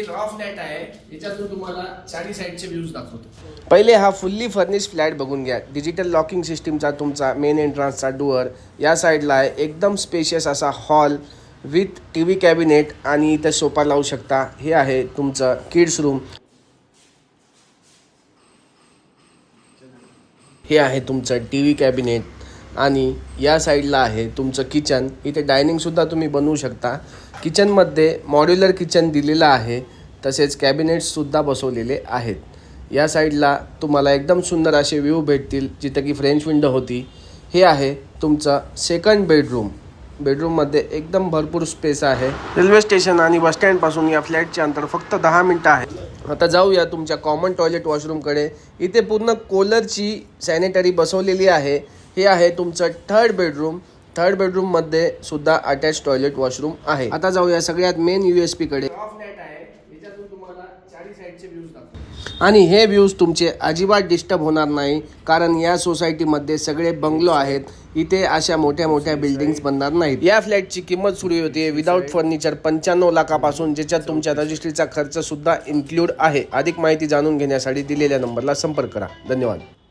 Raw flat आहे, याच्यातून तुम्हाला चारी साईडचे व्ह्यूज दाखवतो. पहिले हा फुल्ली फर्निश फ्लॅट बघून घ्या. डिजिटल लॉकिंग सिस्टीमचा तुमचा मेन एंट्रन्सचा डोअर या साईडला आहे. एकदम स्पेशियस असा hall with T V cabinet आणि इथं सोफा लावू शकता. हे आहे तुमचं किड्स रूम. हे आहे तुमचं टी व्ही कॅबिनेट आणि या साईडला आहे तुमचं किचन. इथे डायनिंगसुद्धा तुम्ही बनवू शकता. किचनमध्ये मॉड्युलर किचन दिलेलं आहे, तसेच कॅबिनेट्ससुद्धा बसवलेले आहेत. या साईडला तुम्हाला एकदम सुंदर असे व्ह्यू भेटतील, जिथं की फ्रेंच विंडो होती. हे आहे तुमचं सेकंड बेडरूम. बेडरूममध्ये एकदम भरपूर स्पेस आहे. रेल्वे स्टेशन आणि बसस्टँडपासून या फ्लॅटचे अंतर फक्त 10 मिनटं आहे. आता जाऊया तुमच्या कॉमन टॉयलेट वॉशरूमकडे. इथे पूर्ण कोलरची सॅनिटरी बसवलेली आहे. हे आहे तुमचं थर्ड बेडरूम. थर्ड बेडरूममध्ये सुद्धा अटॅच टॉयलेट वॉशरूम आहे. आता जाऊया सगळ्यात मेन USP कडे. रॉ फ्लॅट आहे, याच्यातून तुम्हाला चारी साईडचे व्ह्यूज दाखवतो. आणि हे व्ह्यूज तुमचे अजिबात डिस्टर्ब होणार नाही, कारण या सोसायटीमध्ये सगळे बंगलो आहेत. इथे अशा मोठ्या मोठ्या बिल्डिंग्स बनणार नाहीत. या फ्लॅटची किंमत सुरू होते विदाऊट फर्निचर 95 लाखापासून, ज्याच्यात तुमच्या रजिस्ट्रीचा खर्च सुद्धा इन्क्लूड आहे. अधिक माहिती जाणून घेण्यासाठी दिलेल्या नंबरला संपर्क करा. धन्यवाद.